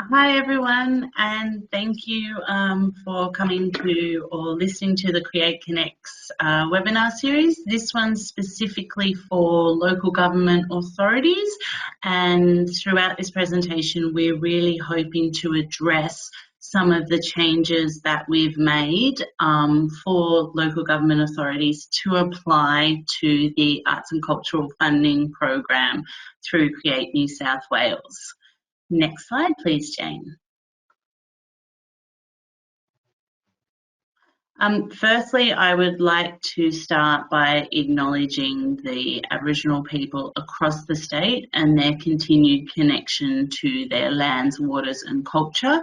Hi everyone, and thank you for coming to or listening to the Create Connects webinar series. This one's specifically for local government authorities, and throughout this presentation we're really hoping to address some of the changes that we've made for local government authorities to apply to the Arts and Cultural Funding Program through Create New South Wales. Next slide, please, Jane. Firstly, I would like to start by acknowledging the Aboriginal people across the state and their continued connection to their lands, waters and culture.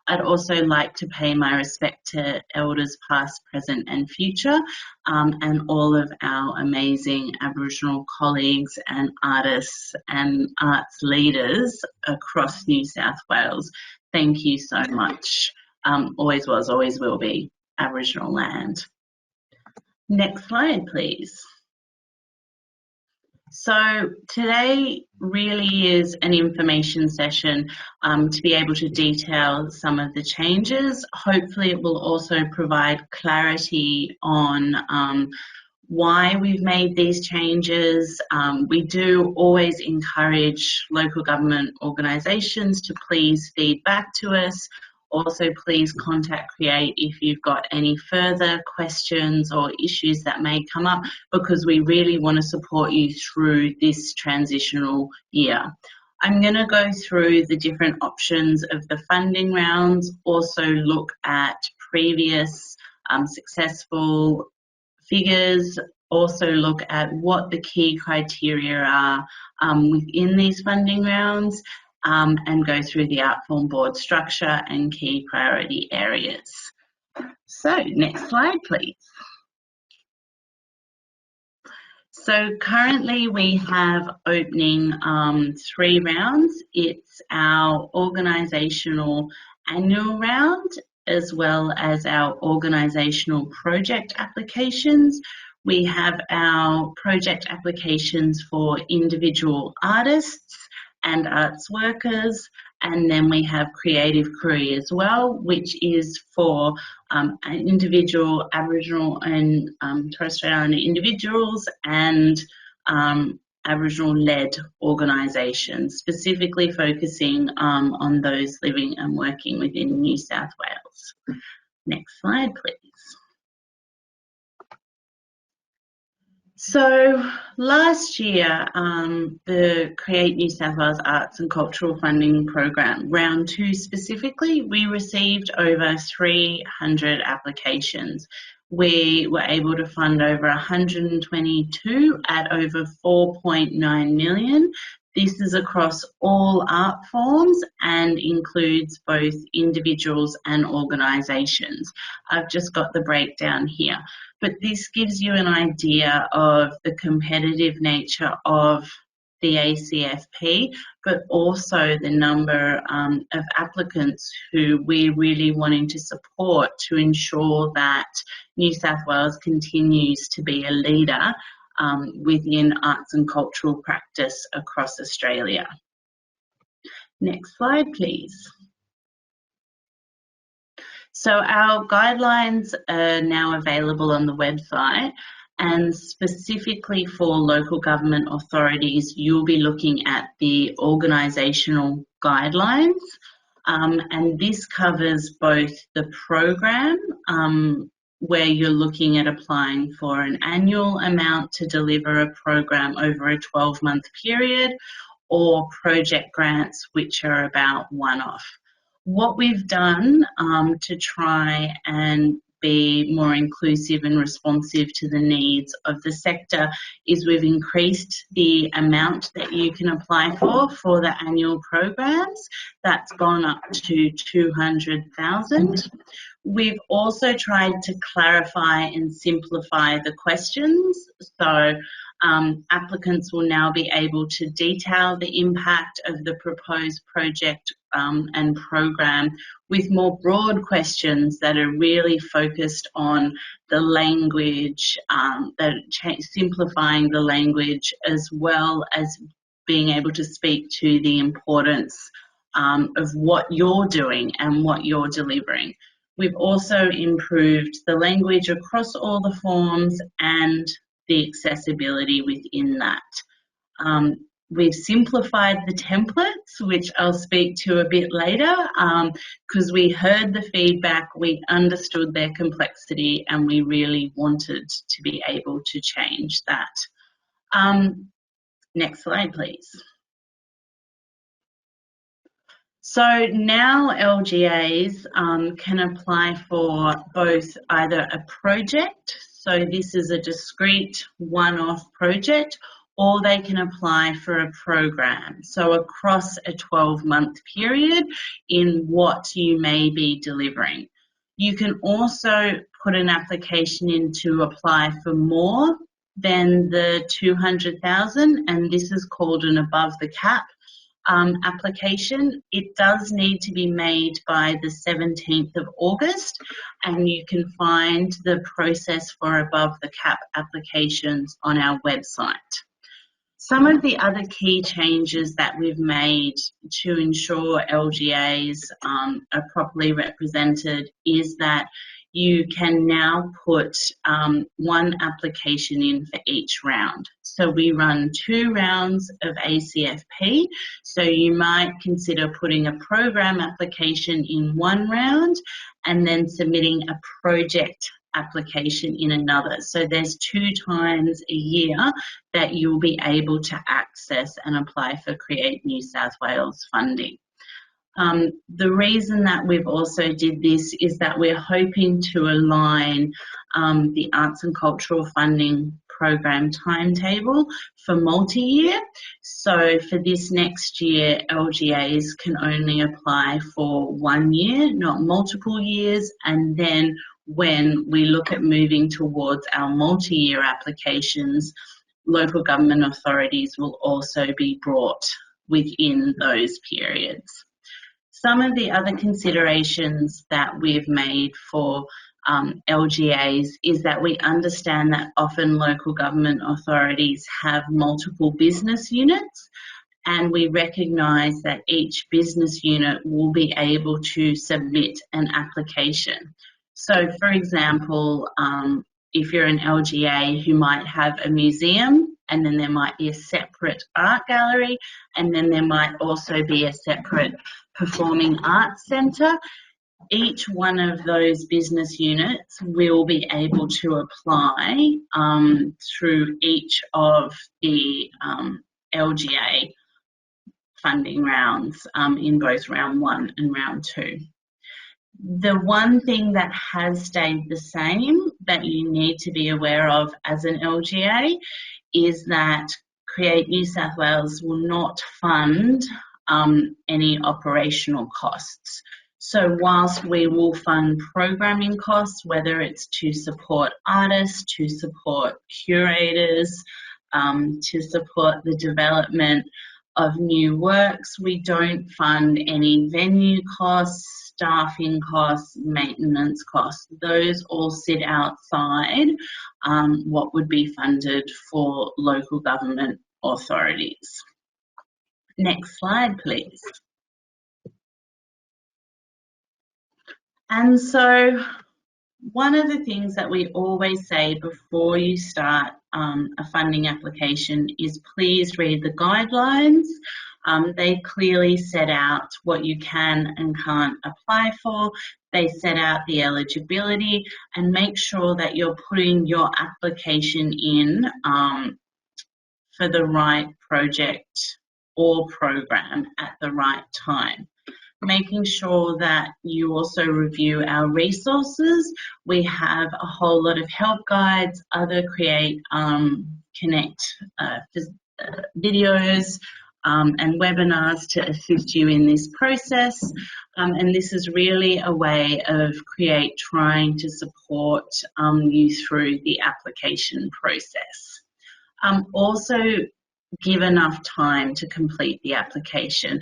I'd also like to pay my respect to elders past, present and future, and all of our amazing Aboriginal colleagues and artists and arts leaders across New South Wales. Thank you so much. Always was, always will be Aboriginal land. Next slide, please. So today really is an information session to be able to detail some of the changes. Hopefully it will also provide clarity on why we've made these changes. We do always encourage local government organisations to please feed back to us. Also, please contact Create if you've got any further questions or issues that may come up, because we really want to support you through this transitional year. I'm going to go through the different options of the funding rounds, also look at previous successful figures, also look at what the key criteria are within these funding rounds, and go through the Artform board structure and key priority areas. So next slide, please. So currently we have opening 3 rounds. It's our organisational annual round as well as our organisational project applications. We have our project applications for individual artists and arts workers, and then we have creative crew as well, which is for individual Aboriginal and Torres Strait Islander individuals and Aboriginal-led organisations, specifically focusing on those living and working within New South Wales. Next slide, please. So last year, the Create New South Wales Arts and Cultural Funding Program, round 2 specifically, we received over 300 applications. We were able to fund over 122 at over 4.9 million. This is across all art forms and includes both individuals and organisations. I've just got the breakdown here, but this gives you an idea of the competitive nature of the ACFP, but also the number of applicants who we're really wanting to support to ensure that New South Wales continues to be a leader within arts and cultural practice across Australia. Next slide, please. So our guidelines are now available on the website, and specifically for local government authorities, you'll be looking at the organisational guidelines, and this covers both the program, where you're looking at applying for an annual amount to deliver a program over a 12-month period, or project grants, which are about one-off. What we've done to try and be more inclusive and responsive to the needs of the sector is we've increased the amount that you can apply for the annual programs. That's gone up to 200,000. We've also tried to clarify and simplify the questions, so applicants will now be able to detail the impact of the proposed project and program with more broad questions that are really focused on the language, simplifying the language, as well as being able to speak to the importance of what you're doing and what you're delivering. We've also improved the language across all the forms and the accessibility within that. We've simplified the templates, which I'll speak to a bit later, because we heard the feedback, we understood their complexity, and we really wanted to be able to change that. Next slide, please. So now LGAs can apply for both either a project, so this is a discrete one-off project, or they can apply for a program, so across a 12-month period in what you may be delivering. You can also put an application in to apply for more than the 200,000, and this is called an above the cap application. It does need to be made by the 17th of August, and you can find the process for above the cap applications on our website. Some of the other key changes that we've made to ensure LGAs are properly represented is that you can now put one application in for each round. So we run 2 rounds of ACFP, so you might consider putting a program application in one round and then submitting a project application in another. So there's 2 times a year that you'll be able to access and apply for Create New South Wales funding. The reason that we've also did this is that we're hoping to align the arts and cultural funding program timetable for multi-year. So for this next year, LGAs can only apply for 1 year, not multiple years, and then when we look at moving towards our multi-year applications, local government authorities will also be brought within those periods. Some of the other considerations that we've made for LGAs is that we understand that often local government authorities have multiple business units, and we recognise that each business unit will be able to submit an application. So, for example, if you're an LGA who might have a museum, and then there might be a separate art gallery, and then there might also be a separate performing arts centre, each one of those business units will be able to apply through each of the LGA funding rounds in both round 1 and round 2. The one thing that has stayed the same that you need to be aware of as an LGA is that Create New South Wales will not fund any operational costs. So whilst we will fund programming costs, whether it's to support artists, to support curators, to support the development of new works, we don't fund any venue costs, staffing costs, maintenance costs. Those all sit outside what would be funded for local government authorities. Next slide, please. And so one of the things that we always say before you start a funding application is please read the guidelines. They clearly set out what you can and can't apply for. They set out the eligibility, and make sure that you're putting your application in for the right project or program at the right time. Making sure that you also review our resources. We have a whole lot of help guides, other Create Connect videos and webinars to assist you in this process. And this is really a way of Create trying to support you through the application process. Also, give enough time to complete the application,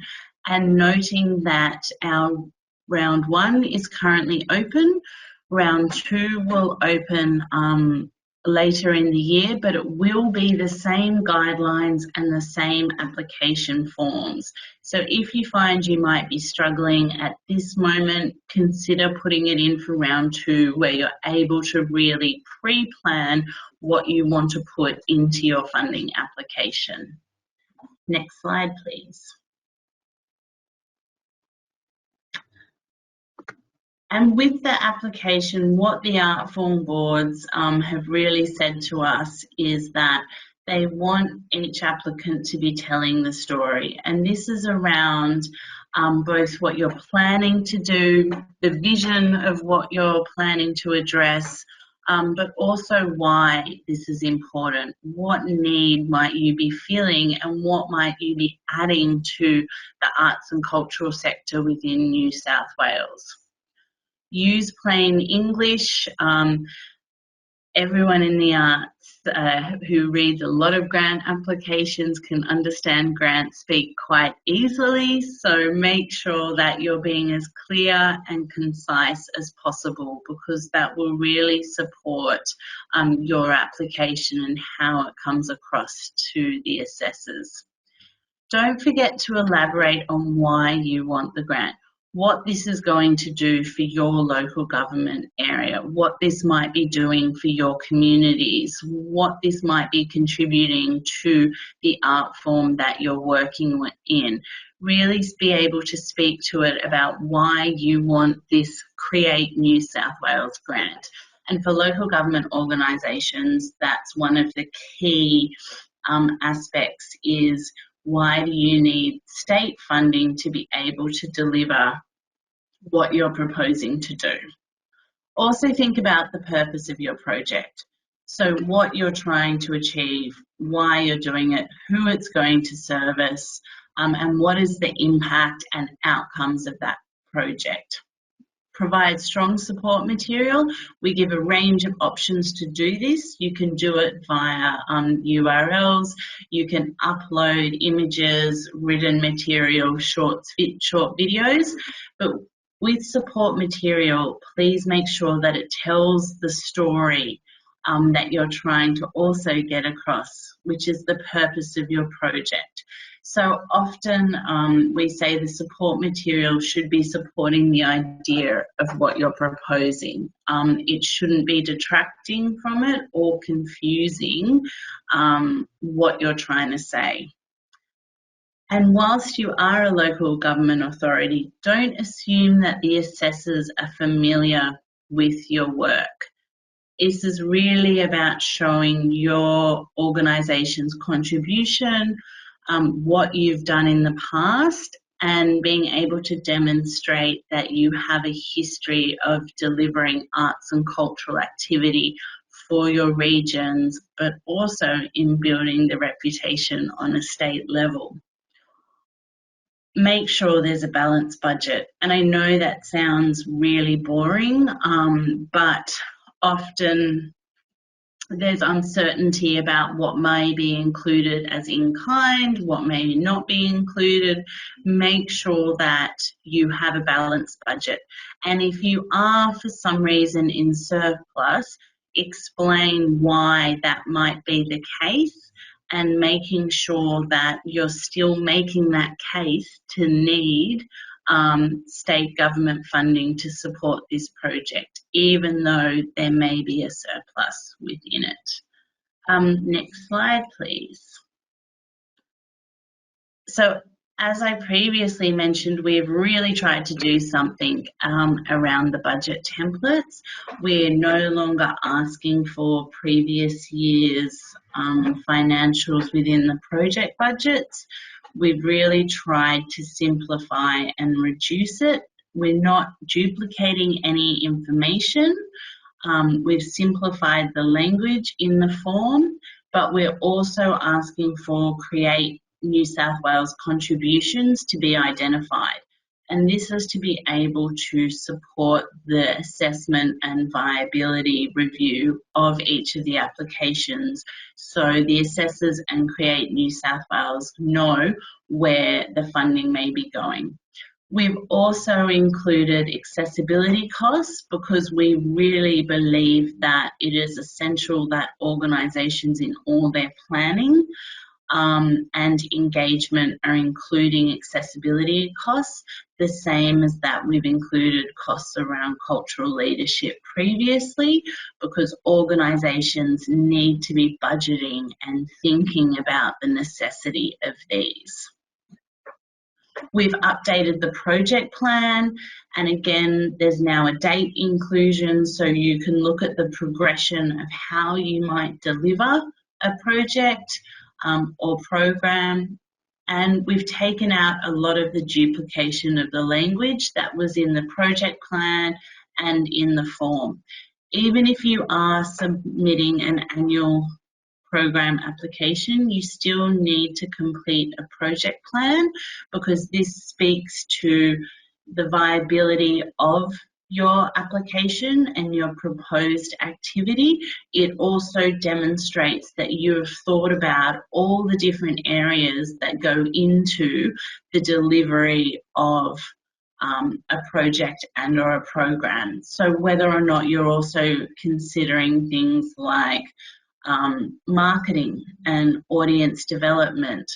and noting that our round 1 is currently open. Round 2 will open later in the year, but it will be the same guidelines and the same application forms. So if you find you might be struggling at this moment, consider putting it in for round 2, where you're able to really pre-plan what you want to put into your funding application. Next slide, please. And with the application, what the art form boards have really said to us is that they want each applicant to be telling the story. And this is around both what you're planning to do, the vision of what you're planning to address, but also why this is important. What need might you be feeling, and what might you be adding to the arts and cultural sector within New South Wales? Use plain English. Everyone in the arts who reads a lot of grant applications can understand grant speak quite easily, so make sure that you're being as clear and concise as possible, because that will really support your application and how it comes across to the assessors. Don't forget to elaborate on why you want the grant, what this is going to do for your local government area, what this might be doing for your communities, what this might be contributing to the art form that you're working in. Really be able to speak to it about why you want this Create New South Wales grant. And for local government organisations, that's one of the key aspects is, why do you need state funding to be able to deliver what you're proposing to do? Also think about the purpose of your project. So what you're trying to achieve, why you're doing it, who it's going to service, and what is the impact and outcomes of that project. Provide strong support material. We give a range of options to do this. You can do it via URLs, you can upload images, written material, short videos, but with support material, please make sure that it tells the story that you're trying to also get across, which is the purpose of your project. So often we say the support material should be supporting the idea of what you're proposing. It shouldn't be detracting from it or confusing what you're trying to say. And whilst you are a local government authority, don't assume that the assessors are familiar with your work. This is really about showing your organisation's contribution, what you've done in the past, and being able to demonstrate that you have a history of delivering arts and cultural activity for your regions, but also in building the reputation on a state level. Make sure there's a balanced budget. And I know that sounds really boring, but often there's uncertainty about what may be included as in kind, what may not be included. Make sure that you have a balanced budget. And if you are for some reason in surplus, explain why that might be the case, and making sure that you're still making that case to need state government funding to support this project, even though there may be a surplus within it. Next slide, please. So, as I previously mentioned, we've really tried to do something around the budget templates. We're no longer asking for previous year's financials within the project budgets. We've really tried to simplify and reduce it. We're not duplicating any information. We've simplified the language in the form, but we're also asking for Create New South Wales contributions to be identified. And this is to be able to support the assessment and viability review of each of the applications, so the assessors and Create New South Wales know where the funding may be going. We've also included accessibility costs because we really believe that it is essential that organisations in all their planning and engagement are including accessibility costs, the same as that we've included costs around cultural leadership previously, because organisations need to be budgeting and thinking about the necessity of these. We've updated the project plan, and again, there's now a date inclusion, so you can look at the progression of how you might deliver a project or program. And we've taken out a lot of the duplication of the language that was in the project plan and in the form. Even if you are submitting an annual program application, you still need to complete a project plan, because this speaks to the viability of your application and your proposed activity. It also demonstrates that you have thought about all the different areas that go into the delivery of a project and or a program. So whether or not you're also considering things like marketing and audience development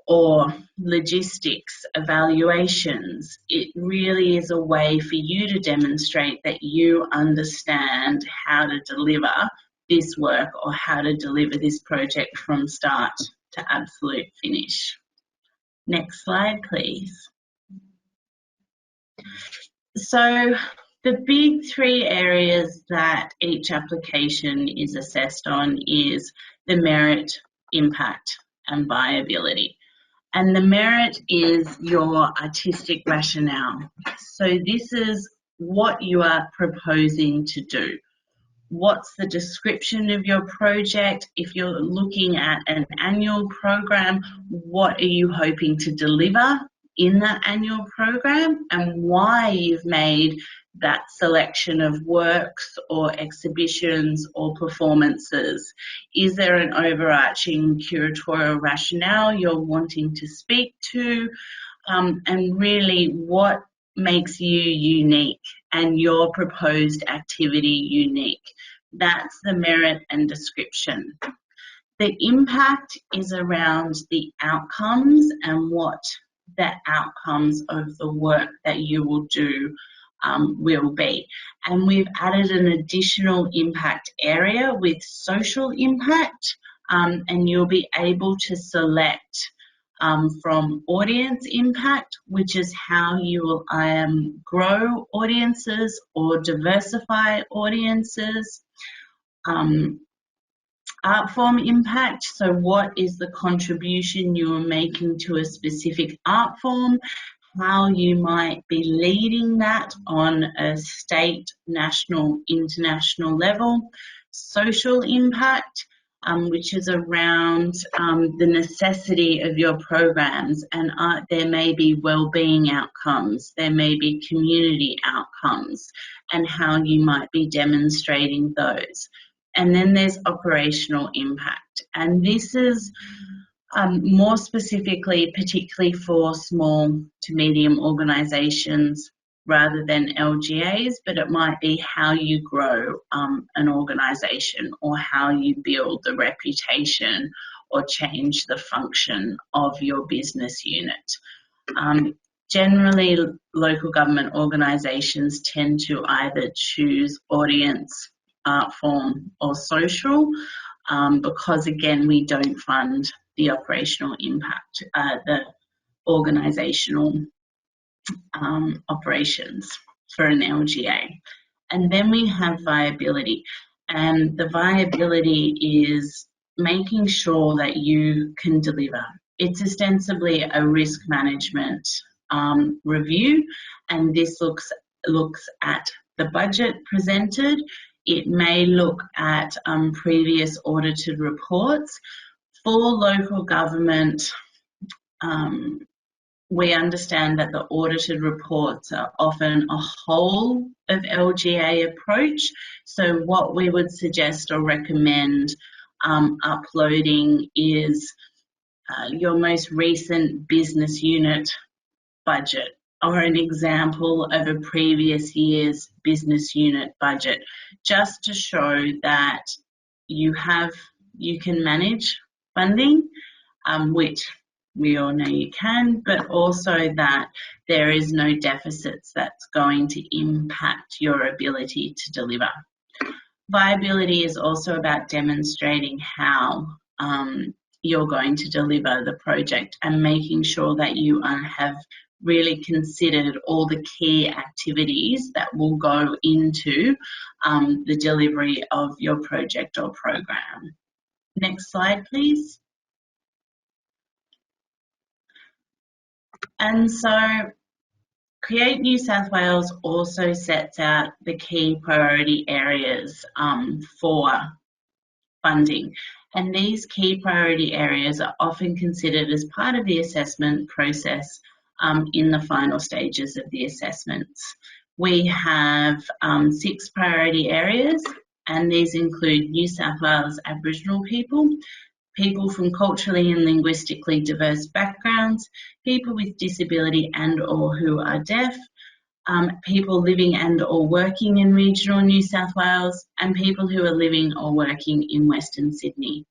or logistics, evaluations, it really is a way for you to demonstrate that you understand how to deliver this work or how to deliver this project from start to absolute finish. Next slide, please. So the big three areas that each application is assessed on is the merit, impact, and viability. And the merit is your artistic rationale. So this is what you are proposing to do. What's the description of your project? If you're looking at an annual program, what are you hoping to deliver in that annual program, and why you've made that selection of works or exhibitions or performances? Is there an overarching curatorial rationale you're wanting to speak to? And really, what makes you unique and your proposed activity unique? That's the merit and description. The impact is around the outcomes and what the outcomes of the work that you will do will be. And we've added an additional impact area with social impact, and you'll be able to select from audience impact, which is how you will grow audiences or diversify audiences. Art form impact, so what is the contribution you are making to a specific art form, how you might be leading that on a state, national, international level. Social impact, which is around the necessity of your programs, and there may be wellbeing outcomes, there may be community outcomes, and how you might be demonstrating those. And then there's operational impact, and this is more specifically, particularly for small to medium organisations rather than LGAs, but it might be how you grow an organisation, or how you build the reputation or change the function of your business unit. Generally, local government organisations tend to either choose audience, art form or social, because again, we don't fund the operational impact, the organisational operations for an LGA. And then we have viability, and the viability is making sure that you can deliver. It's ostensibly a risk management review, and this looks at the budget presented. It may look at previous audited reports. For local government, we understand that the audited reports are often a whole of LGA approach. So what we would suggest or recommend uploading is your most recent business unit budget or an example of a previous year's business unit budget, just to show that you can manage funding, which we all know you can, but also that there is no deficits that's going to impact your ability to deliver. Viability is also about demonstrating how you're going to deliver the project and making sure that you have really considered all the key activities that will go into the delivery of your project or program. Next slide, please. And so Create New South Wales also sets out the key priority areas for funding. And these key priority areas are often considered as part of the assessment process in the final stages of the assessments. We have 6 priority areas, and these include New South Wales Aboriginal people, people from culturally and linguistically diverse backgrounds, people with disability and or who are deaf, people living and or working in regional New South Wales, and people who are living or working in Western Sydney.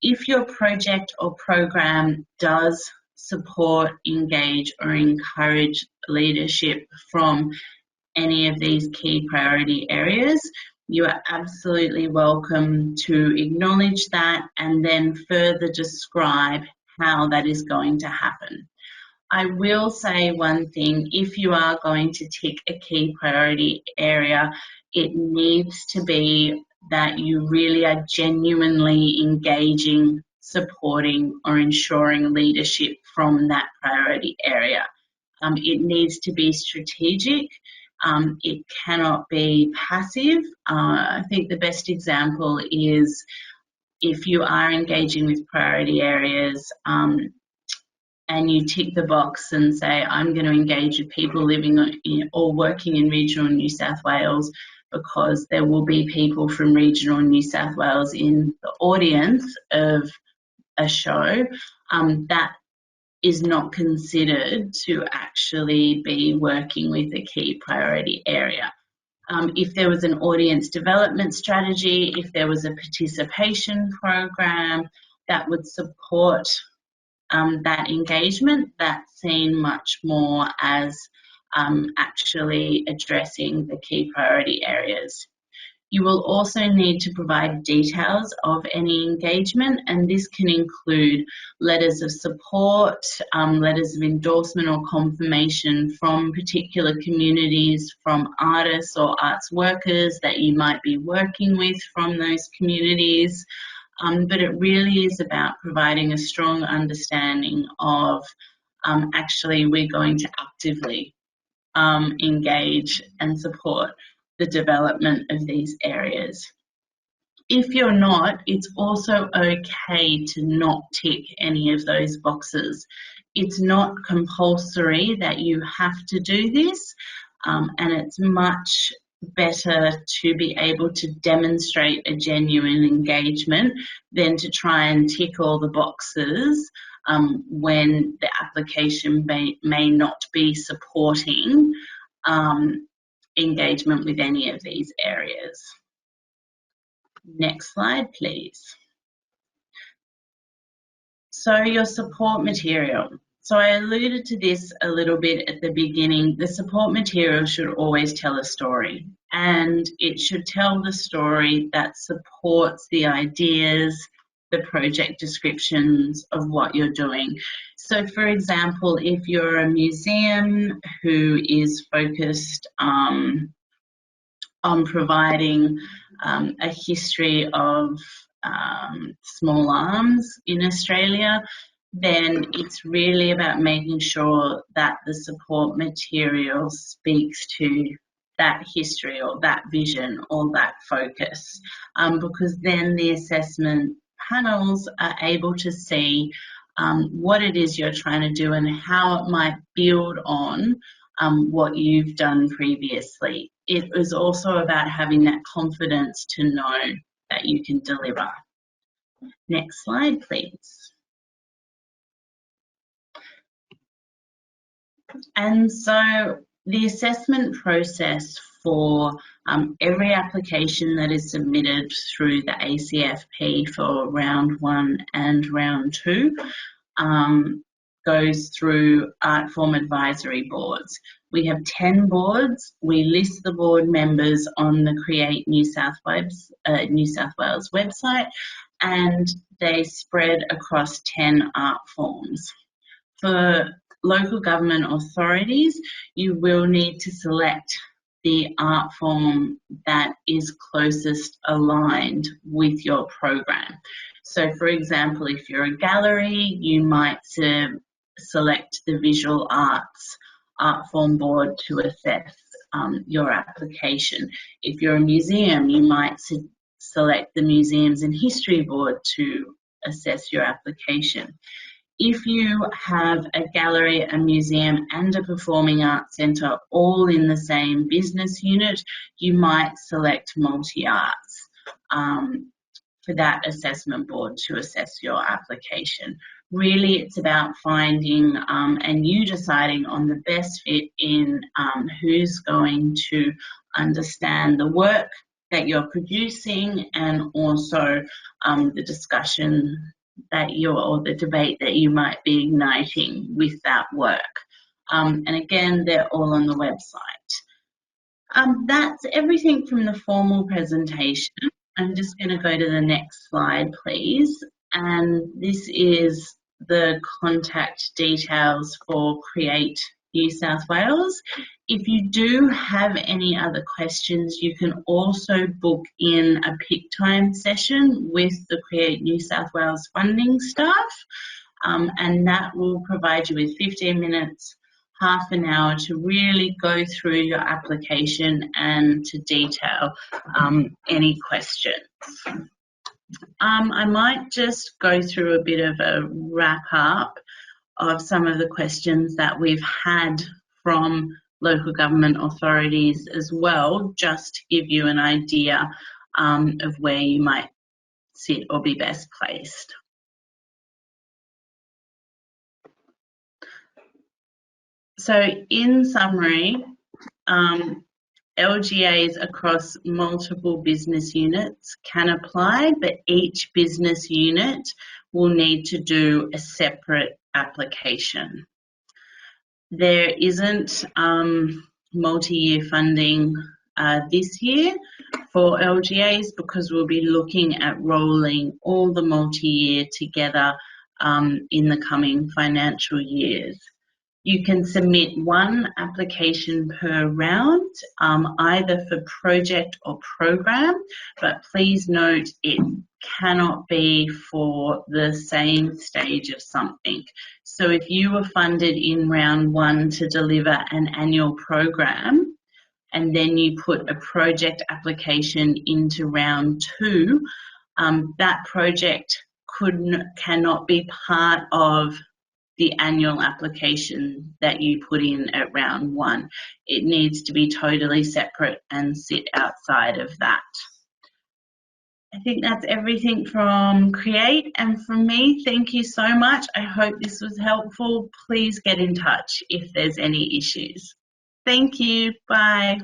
If your project or program does support, engage or encourage leadership from any of these key priority areas, you are absolutely welcome to acknowledge that and then further describe how that is going to happen. I will say one thing: if you are going to tick a key priority area, it needs to be that you really are genuinely engaging, supporting or ensuring leadership from that priority area. It needs to be strategic. It cannot be passive. I think the best example is if you are engaging with priority areas and you tick the box and say, I'm going to engage with people living in, or working in regional New South Wales, because there will be people from regional New South Wales in the audience of a show, that is not considered to actually be working with a key priority area. If there was an audience development strategy, if there was a participation program that would support that engagement, that's seen much more as actually addressing the key priority areas. You will also need to provide details of any engagement, and this can include letters of support, letters of endorsement or confirmation from particular communities, from artists or arts workers that you might be working with from those communities. But it really is about providing a strong understanding of actually we're going to actively engage and support the development of these areas. If you're not, it's also okay to not tick any of those boxes. It's not compulsory that you have to do this, and it's much better to be able to demonstrate a genuine engagement than to try and tick all the boxes when the application may not be supporting engagement with any of these areas. Next slide, please. So your support material. So I alluded to this a little bit at the beginning. The support material should always tell a story, and it should tell the story that supports the ideas, the project descriptions of what you're doing. So for example, if you're a museum who is focused on providing a history of small arms in Australia, then it's really about making sure that the support material speaks to that history or that vision or that focus, because then the assessment panels are able to see what it is you're trying to do and how it might build on what you've done previously. It is also about having that confidence to know that you can deliver. Next slide, please. And so the assessment process for every application that is submitted through the ACFP for round 1 and round 2 goes through art form advisory boards. We have 10 boards. We list the board members on the Create New South Wales website, and they spread across 10 art forms. For local government authorities, you will need to select the art form that is closest aligned with your program. So for example, if you're a gallery, you might select the visual arts art form board to assess your application. If you're a museum, you might select the Museums and History board to assess your application. If you have a gallery, a museum and a performing arts centre all in the same business unit, you might select multi-arts for that assessment board to assess your application. Really, it's about finding and you deciding on the best fit in who's going to understand the work that you're producing, and also the discussion that or the debate that you might be igniting with that work. And again, they're all on the website. That's everything from the formal presentation. I'm just going to go to the next slide, please. And this is the contact details for Create New South Wales. If you do have any other questions, you can also book in a pick time session with the Create New South Wales funding staff, and that will provide you with 15 minutes, half an hour to really go through your application and to detail any questions. I might just go through a bit of a wrap up of some of the questions that we've had from local government authorities as well, just to give you an idea of where you might sit or be best placed. So in summary, LGAs across multiple business units can apply, but each business unit will need to do a separate application. There isn't multi-year funding this year for LGAs because we'll be looking at rolling all the multi-year together in the coming financial years. You can submit one application per round, either for project or program, but please note it cannot be for the same stage of something. So if you were funded in round 1 to deliver an annual program, and then you put a project application into round 2, that project cannot be part of the annual application that you put in at round 1. It needs to be totally separate and sit outside of that. I think that's everything from Create, and from me, thank you so much. I hope this was helpful. Please get in touch if there's any issues. Thank you. Bye.